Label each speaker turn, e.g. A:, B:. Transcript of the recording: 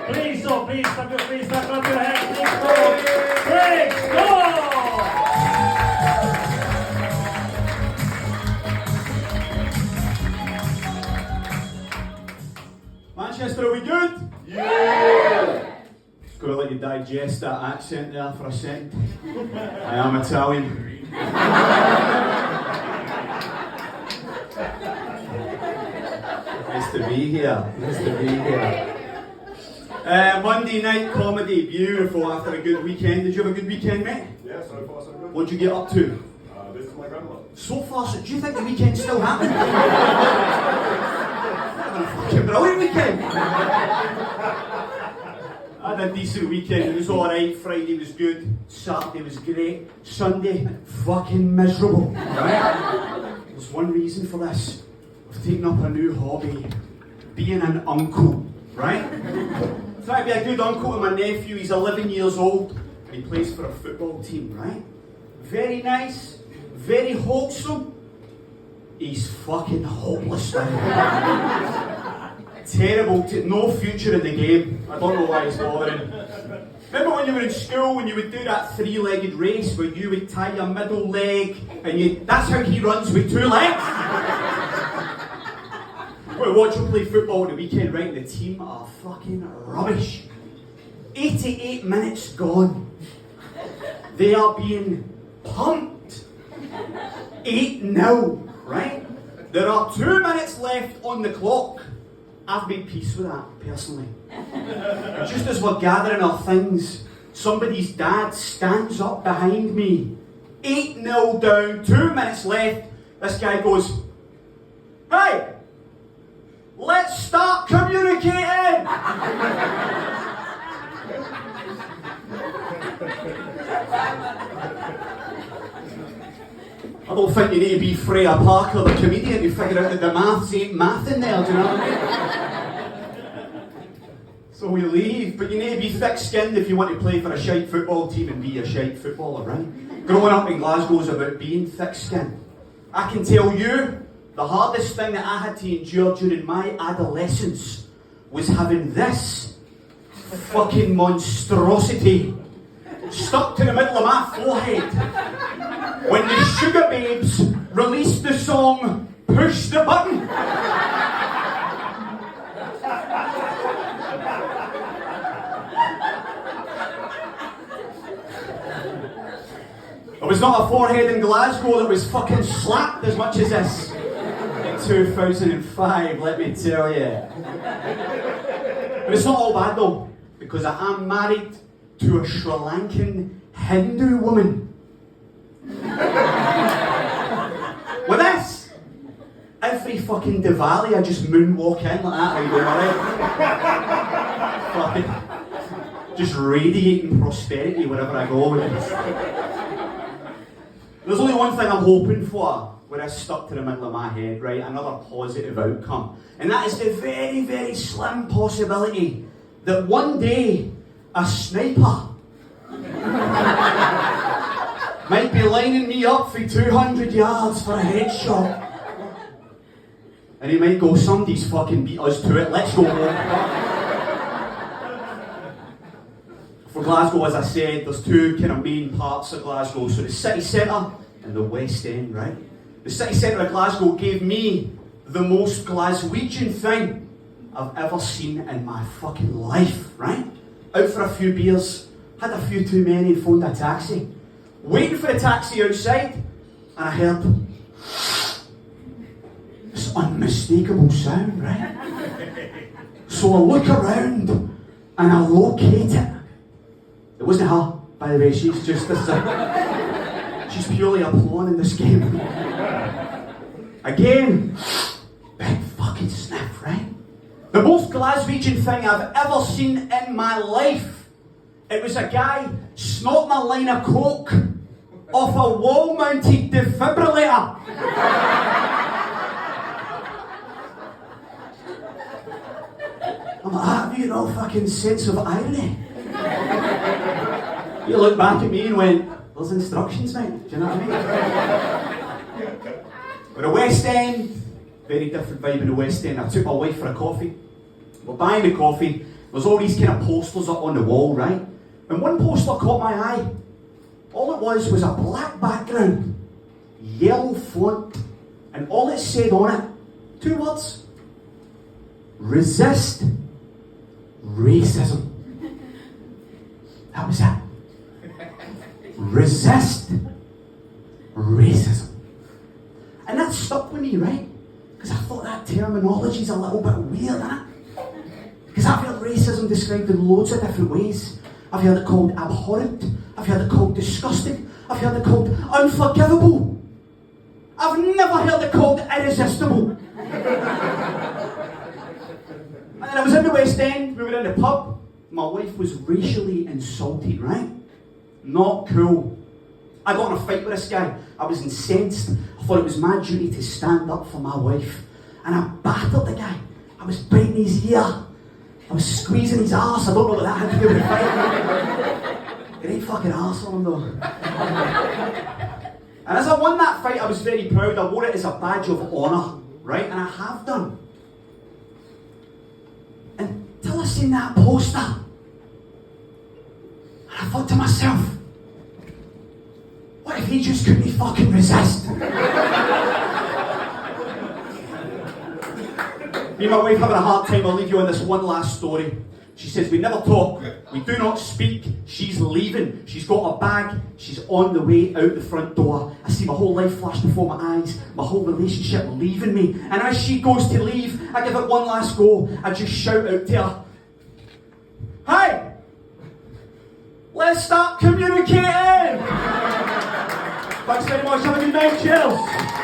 A: Please, clap your hands, let's go! Let's go!
B: Manchester, are we good? Yeah! Just gotta let you digest that accent there for a second. I am Italian. Nice to be here. Monday night comedy, beautiful after a good weekend. Did you have a good weekend, mate?
C: Yeah, so far so good.
B: What'd you get up to?
C: This is my grandma.
B: So far, do you think the weekend's still happening? Having a fucking brilliant weekend. I had a decent weekend, it was alright. Friday was good, Saturday was great, Sunday, fucking miserable. Right? There's one reason for this. I've taken up a new hobby, being an uncle, right? Trying to be a good uncle to my nephew. He's 11 years old and he plays for a football team, right? Very nice, very wholesome. He's fucking hopeless now. Terrible, no future in the game. I don't know why he's bothering. Remember when you were in school, when you would do that three-legged race where you would tie your middle leg and that's how he runs with two legs? We watch him play football on the weekend, right? The team are fucking rubbish. 88 minutes gone. They are being pumped. 8-0, right? There are 2 minutes left on the clock. I've made peace with that, personally. Just as we're gathering our things, somebody's dad stands up behind me. 8-0 down, 2 minutes left. This guy goes, "Hey! Let's start communicating!" I don't think you need to be Freya Parker, the comedian, to figure out that the maths ain't math in there, do you know what I mean? So we leave, but you need to be thick-skinned if you want to play for a shite football team and be a shite footballer, right? Growing up in Glasgow is about being thick-skinned. I can tell you, the hardest thing that I had to endure during my adolescence was having this fucking monstrosity stuck to the middle of my forehead when the Sugar Babes released the song "Push the Button." There was not a forehead in Glasgow that was fucking slapped as much as this. 2005, let me tell you. But it's not all bad though, because I am married to a Sri Lankan Hindu woman. With this, every fucking Diwali I just moonwalk in like that. How you doing, alright? Fucking just radiating prosperity wherever I go with this. There's only one thing I'm hoping for with this stuck to the middle of my head, right? Another positive outcome. And that is the very, very slim possibility that one day a sniper might be lining me up for 200 yards for a headshot. And he might go, "Somebody's fucking beat us to it, let's go home." For Glasgow, as I said, there's two kind of main parts of Glasgow. So the city centre and the West End, right? The city centre of Glasgow gave me the most Glaswegian thing I've ever seen in my fucking life, right? Out for a few beers, had a few too many and phoned a taxi. Waiting for the taxi outside, and I heard this unmistakable sound, right? So I look around and I locate it. It wasn't her, by the way, she's just she's purely a pawn in this game. Again, big fucking sniff, right? The most Glaswegian thing I've ever seen in my life. It was a guy snorting a line of coke off a wall-mounted defibrillator. I'm like, have you no fucking sense of irony? You looked back at me and went, "There's instructions, mate." Do you know what I mean? But the West End, very different vibe in the West End. I took my wife for a coffee. We're buying the coffee, There's all these kind of posters up on the wall, right? And one poster caught my eye. All it was a black background, yellow font, and all it said on it, 2 words: resist racism. That was it. Resist racism. And that stuck with me, right? Because I thought that terminology's a little bit weird, isn't it? Because I've heard racism described in loads of different ways. I've heard it called abhorrent. I've heard it called disgusting. I've heard it called unforgivable. I've never heard it called irresistible. And then I was in the West End, we were in the pub. My wife was racially insulted, right? Not cool. I got in a fight with this guy. I was incensed. I thought it was my duty to stand up for my wife. And I battered the guy. I was biting his ear. I was squeezing his arse. I don't know what that had to do with the fight. Great fucking arse on him though. And as I won that fight, I was very proud. I wore it as a badge of honour, right? And I have done. Until I seen that poster. And I thought to myself, what if he just couldn't fucking resist? Me and my wife having a hard time. I'll leave you on this one last story. She says, we never talk, we do not speak. She's leaving. She's got a bag. She's on the way out the front door. I see my whole life flash before my eyes. My whole relationship leaving me. And as she goes to leave, I give it one last go. I just shout out to her, hey! Let's start communicating! Thanks very much. Have a good night. Cheers.